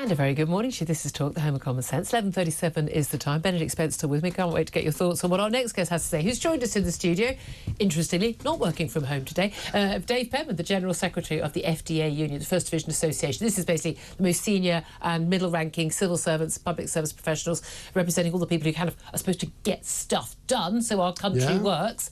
And a very good morning to you. This is Talk, the home of common sense. 11:37 is the time. Benedict Spencer with me. Can't wait to get your thoughts on what our next guest has to say. Who's joined us in the studio, interestingly, not working from home today, Dave Penman, the General Secretary of the FDA Union, the First Division Association. This is basically the most senior and middle-ranking civil servants, public service professionals, representing all the people who kind of are supposed to get stuff done so our country works.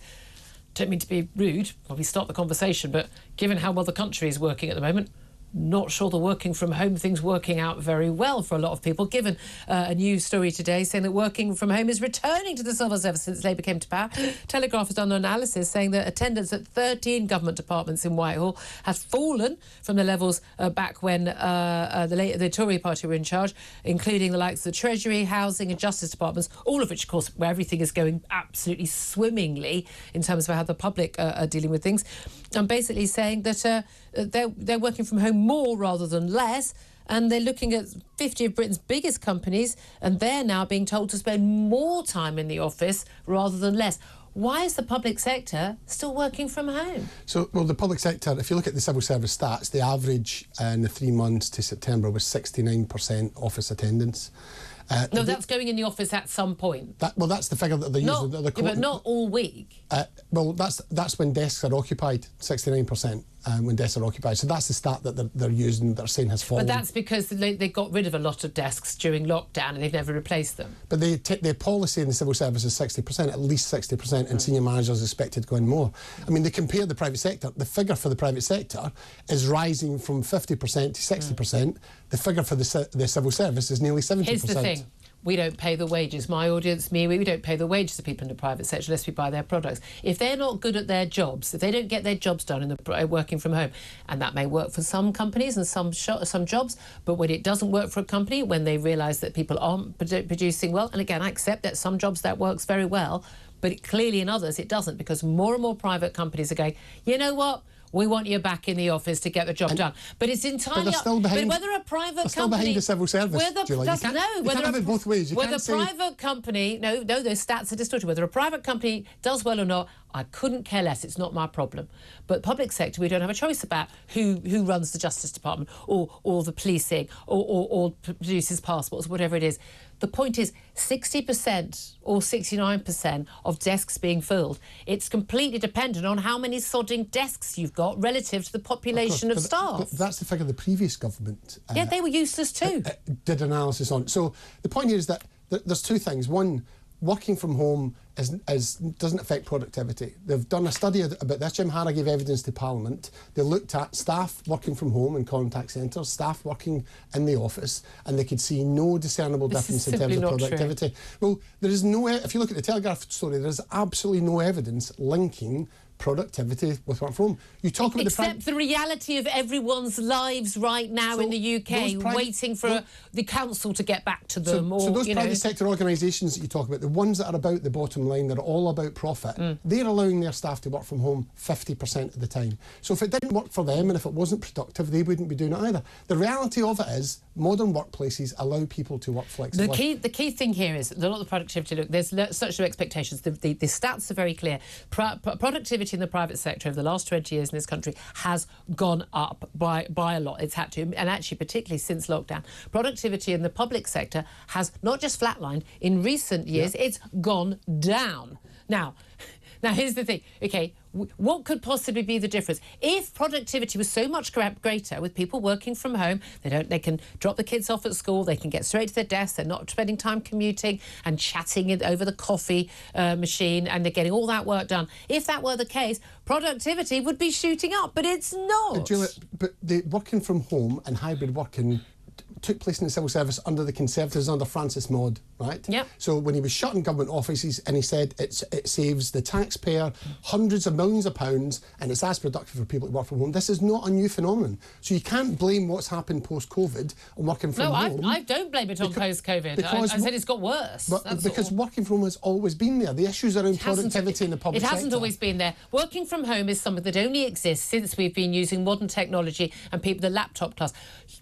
Don't mean to be rude, probably start the conversation, but given how well the country is working at the moment, not sure the working from home thing's working out very well for a lot of people, given a news story today saying that working from home is returning to the civil service since Labour came to power. Telegraph has done an analysis saying that attendance at 13 government departments in Whitehall has fallen from the levels back when the Tory party were in charge, including the likes of the Treasury, Housing and Justice departments, all of which, of course, where everything is going absolutely swimmingly in terms of how the public are dealing with things. I'm basically saying that they're working from home more rather than less, and they're looking at 50 of Britain's biggest companies, and they're now being told to spend more time in the office rather than less. Why is the public sector still working from home? So, well, the public sector, if you look at the civil service stats, the average in the 3 months to September was 69% office attendance. No, that's going in the office at some point. That's the figure that they're using. But not all week. Well, that's when desks are occupied, 69% when desks are occupied. So that's the stat that they're using, they're saying has fallen. But that's because they got rid of a lot of desks during lockdown and they've never replaced them. But their policy in the civil service is 60%, at least 60%, and senior managers expected to go in more. I mean, they compare the private sector. The figure for the private sector is rising from 50% to 60%. The figure for the civil service is nearly 70%. Here's the thing. We don't pay the wages. My audience, we don't pay the wages of people in the private sector unless we buy their products. If they're not good at their jobs, if they don't get their jobs done in the working from home, and that may work for some companies and some jobs, but when it doesn't work for a company, when they realise that people aren't producing well, and again, I accept that some jobs that works very well, but clearly in others it doesn't, because more and more private companies are going, you know what? We want you back in the office to get the job done. But it's entirely up. But whether a private company... still behind the civil service, Julia. You can't have it both ways. Whether a private company... No, those stats are distorted. Whether a private company does well or not, I couldn't care less. It's not my problem. But public sector, we don't have a choice about who runs the Justice Department or the policing or produces passports, whatever it is. The point is 60% or 69% of desks being filled. It's completely dependent on how many sodding desks you've got relative to the population of staff. But that's the figure the previous government... yeah, they were useless too. Did analysis on. So the point here is that there's two things. One, working from home doesn't affect productivity. They've done a study about this. Jim Harra gave evidence to Parliament. They looked at staff working from home in contact centres, staff working in the office, and they could see no discernible difference in terms of productivity. Well, there is no... If you look at the Telegraph story, there is absolutely no evidence linking productivity with work from home. You talk about except the reality of everyone's lives right now in the UK, waiting for the council to get back to them. So those private sector organisations that you talk about, the ones that are about the bottom line, that are all about profit, they're allowing their staff to work from home 50% of the time. So if it didn't work for them and if it wasn't productive, they wouldn't be doing it either. The reality of it is modern workplaces allow people to work flexibly. The key thing here is that a lot of the productivity, look, there's such low expectations. The stats are very clear. Productivity in the private sector over the last 20 years in this country has gone up by a lot. It's had to, and actually particularly since lockdown. Productivity in the public sector has not just flatlined, in recent years it's gone down. Now here's the thing, okay, what could possibly be the difference? If productivity was so much greater with people working from home, they can drop the kids off at school, they can get straight to their desks, they're not spending time commuting and chatting over the coffee machine, and they're getting all that work done. If that were the case, productivity would be shooting up, but it's not. Julia, but the working from home and hybrid working took place in the civil service under the Conservatives, under Francis Maud, right? Yep. So when he was shutting government offices, and he said it saves the taxpayer hundreds of millions of pounds, and it's as productive for people to work from home. This is not a new phenomenon. So you can't blame what's happened post-COVID on working from home. No, I don't blame it on post-COVID. I said it's got worse. Because working from home has always been there. The issues around productivity in the public sector. It hasn't always been there. Working from home is something that only exists since we've been using modern technology and the laptop class.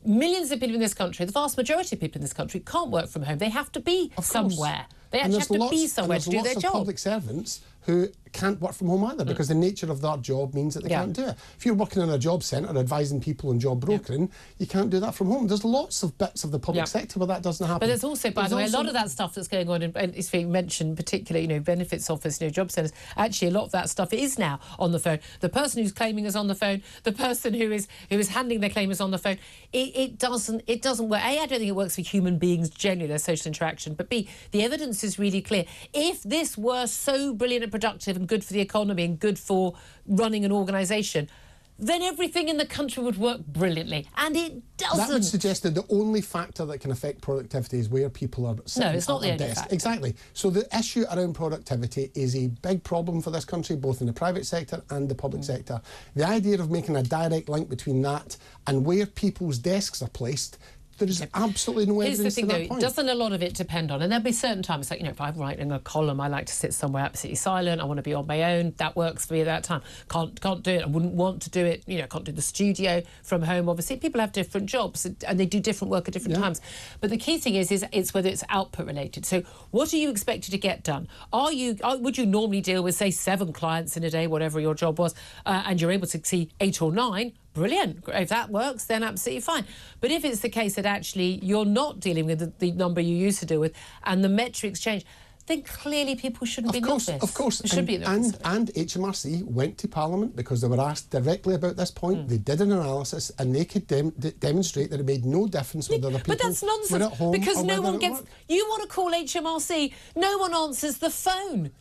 Millions of people in this country, the vast majority of people in this country, can't work from home. They have to be somewhere. They actually have to be somewhere to do their job. There's lots of public servants who can't work from home either because the nature of their job means that they can't do it. If you're working in a job centre advising people on job brokering, you can't do that from home. There's lots of bits of the public sector where that doesn't happen. But there's also, by the way, a lot of that stuff that's going on, and it's being mentioned, particularly, benefits office, job centres, actually a lot of that stuff is now on the phone. The person who's claiming is on the phone, the person who is handling their claim is on the phone. It doesn't work. A, I don't think it works for human beings generally, their social interaction, but B, the evidence is really clear. If this were so brilliant and productive and good for the economy and good for running an organisation, then everything in the country would work brilliantly. And it doesn't. That would suggest that the only factor that can affect productivity is where people are sitting it's not at their the only desk. factor. Exactly. So the issue around productivity is a big problem for this country, both in the private sector and the public sector. The idea of making a direct link between that and where people's desks are placed, there is absolutely no evidence. Here's the thing, to that point. Doesn't a lot of it depend on, and there'll be certain times, like, if I'm writing a column, I like to sit somewhere absolutely silent, I want to be on my own, that works for me at that time. Can't do it, I wouldn't want to do it, can't do the studio from home, obviously. People have different jobs and they do different work at different times. But the key thing is it's whether it's output related. So what are you expected to get done? Would you normally deal with, say, 7 clients in a day, whatever your job was, and you're able to see 8 or 9? Brilliant. If that works, then absolutely fine. But if it's the case that actually you're not dealing with the number you used to deal with and the metrics change, then clearly people shouldn't be in the office. Of course. They should be in the office. And HMRC went to Parliament because they were asked directly about this point. They did an analysis and they could demonstrate that it made no difference whether the people But that's nonsense, were at home because or no whether one at gets... work. You want to call HMRC, no one answers the phone.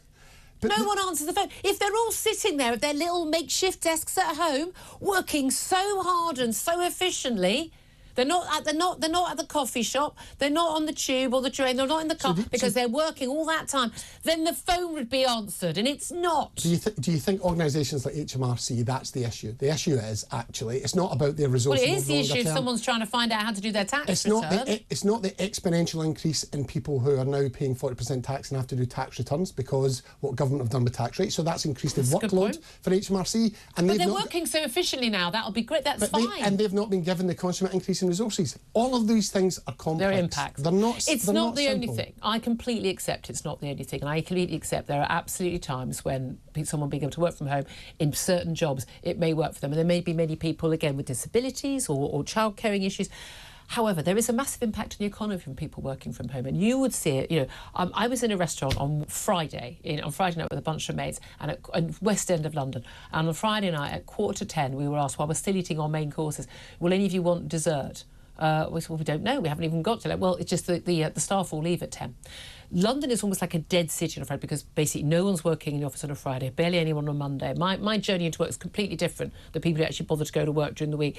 No one answers the phone. If they're all sitting there at their little makeshift desks at home, working so hard and so efficiently, they're not at the coffee shop, they're not on the tube or the train, they're not in the car because they're working all that time, then the phone would be answered, and it's not. Do you think organisations like HMRC, that's the issue? The issue is, actually, it's not about their resources. Well, it is the issue if someone's trying to find out how to do their tax return. It's not the exponential increase in people who are now paying 40% tax and have to do tax returns because what government have done with tax rates. So that's increased the workload for HMRC. But they're working so efficiently now, that'll be great, that's fine. And they've not been given the consummate increase in resources. All of these things are complex. Their impacts. They're not. It's not the only thing. I completely accept it's not the only thing, and I completely accept there are absolutely times when someone being able to work from home in certain jobs, it may work for them, and there may be many people again with disabilities or child-caring issues. However, there is a massive impact on the economy from people working from home, and you would see it. I was in a restaurant on Friday night with a bunch of mates, and at West End of London. And on Friday night at 9:45, we were asked, while we're still eating our main courses, will any of you want dessert? We said, well, we don't know. We haven't even got to that. Well, it's just that the staff will leave at 10. London is almost like a dead city on a Friday because basically no one's working in the office on a Friday, barely anyone on Monday. My journey into work is completely different than people who actually bother to go to work during the week.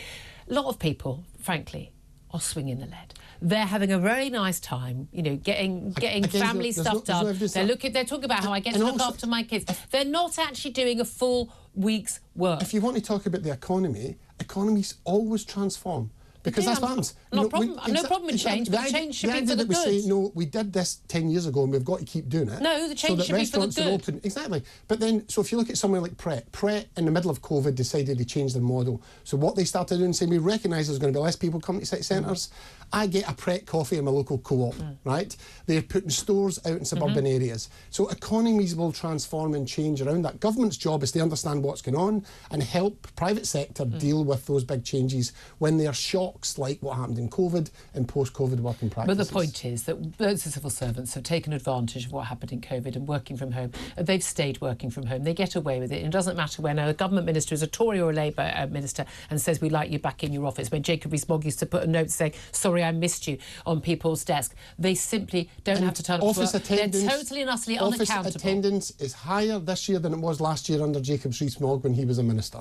A lot of people, frankly, are swinging the lead. They're having a very nice time, getting family stuff done. They're talking about how I get to look after my kids. They're not actually doing a full week's work. If you want to talk about the economy, economies always transform. Because that's what happens. No problem with change, but change should be for the good. We say, no, we did this 10 years ago and we've got to keep doing it. No, the change should be for the good. Are open. Exactly. But then, so if you look at somewhere like Pret in the middle of COVID decided to change their model. So what they started doing, saying we recognise there's going to be less people coming to city centres. I get a Pret coffee in my local co-op, right? They're putting stores out in suburban areas. So economies will transform and change around that. Government's job is to understand what's going on and help private sector deal with those big changes when they are shocks like what happened in COVID and post-COVID working practices. But the point is that loads of civil servants have taken advantage of what happened in COVID and working from home. They've stayed working from home. They get away with it. It doesn't matter when a government minister is a Tory or a Labour minister and says, we'd like you back in your office. When Jacob Rees-Mogg used to put a note saying, sorry, I missed you on people's desk. They simply don't have to turn up to work. They're totally and utterly unaccountable. Office attendance is higher this year than it was last year under Jacob Rees-Mogg when he was a minister.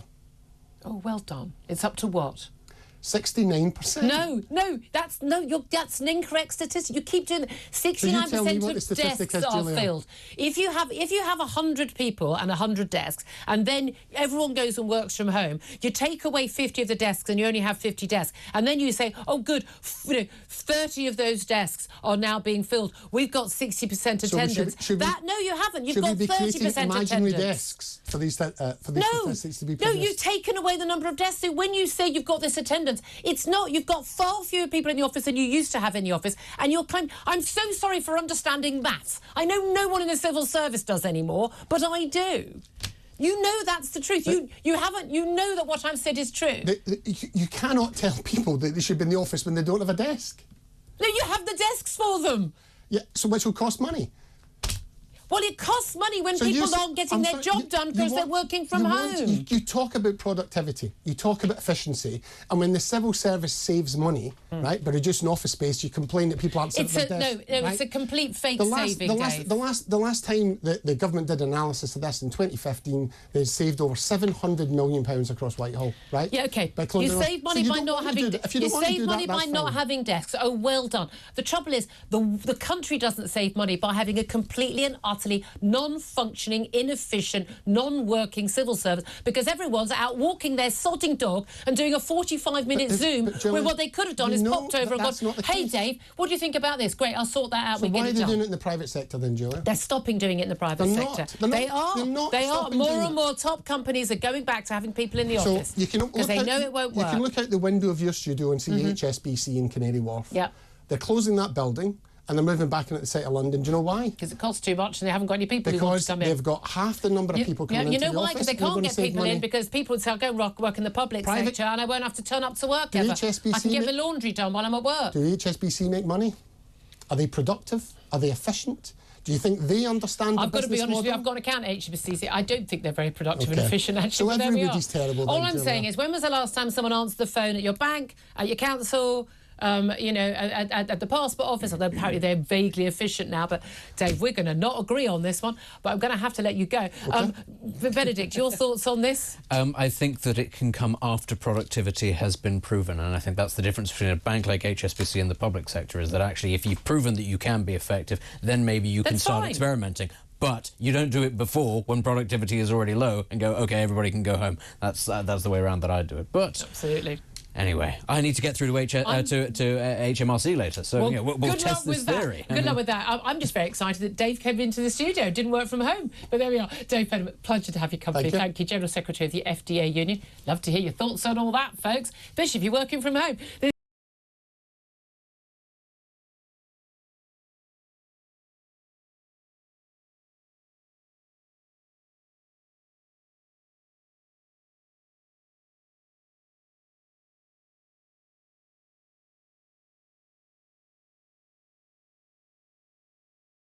Oh, well done. It's up to what? 69%. No, that's an incorrect statistic. You keep doing that. 69% of desks are filled. If you have 100 people and 100 desks, and then everyone goes and works from home, you take away 50 of the desks and you only have 50 desks, and then you say, oh, good, 30 of those desks are now being filled. We've got 60% attendance. No, you haven't. You've got 30% imaginary attendance. Desks for these statistics to be produced? No, you've taken away the number of desks. So when you say you've got this attendance, difference. It's not. You've got far fewer people in the office than you used to have in the office, and you're claiming... I'm so sorry for understanding maths. I know no one in the civil service does anymore, but I do. You know that's the truth. You know that what I've said is true. You cannot tell people that they should be in the office when they don't have a desk. No, you have the desks for them. Yeah, so which will cost money. Well, it costs money when people aren't getting their job done because they're working from home. You talk about productivity, you talk about efficiency, and when the civil service saves money, right, by reducing office space, you complain that people aren't sitting at their desk. No, it's a complete fake saving, Dave. The last time the government did analysis of this in 2015, they saved over £700 million across Whitehall, right? Yeah, OK. You save money by not having... You save money by not having desks. Oh, well done. The trouble is, the country doesn't save money by having a completely and utterly non-functioning, inefficient, non-working civil service because everyone's out walking their sodding dog and doing a 45-minute Zoom where what they could have done is popped over and gone, hey, Dave, what do you think about this? Great, I'll sort that out. So why are they doing it in the private sector then, Julia? They're stopping doing it in the private sector. They are. More and more top companies are going back to having people in the office because they know it won't work. You can look out the window of your studio and see HSBC in Canary Wharf. Yeah. They're closing that building and they're moving back in at the site of London. Do you know why? Because it costs too much and they haven't got any people who want to come in. Because they've got half the number of people coming into the office. You know why? Because they can't get people in because people would say, I'll go work in the public sector and I won't have to turn up to work ever. I can get my laundry done while I'm at work. Do HSBC make money? Are they productive? Are they efficient? Do you think they understand the business model? I've got to be honest with you, I've got an account at HSBC. I don't think they're very productive and efficient, actually. So everybody's terrible. All I'm saying is, when was the last time someone answered the phone at your bank, at your council, you know, at the passport office? Although apparently they're vaguely efficient now. But, Dave, we're going to not agree on this one, but I'm going to have to let you go. Okay. Benedict, your thoughts on this? I think that it can come after productivity has been proven, and I think that's the difference between a bank like HSBC and the public sector, is that actually if you've proven that you can be effective, then maybe you can start experimenting. But you don't do it before when productivity is already low and go, OK, everybody can go home. That's the way around that I do it. But absolutely. Anyway, I need to get through to HMRC later, so we'll test this theory. Good luck with that. I'm just very excited that Dave came into the studio, didn't work from home. But there we are. Dave Penman, pleasure to have your company. Thank you, General Secretary of the FDA Union. Love to hear your thoughts on all that, folks, especially if you're working from home.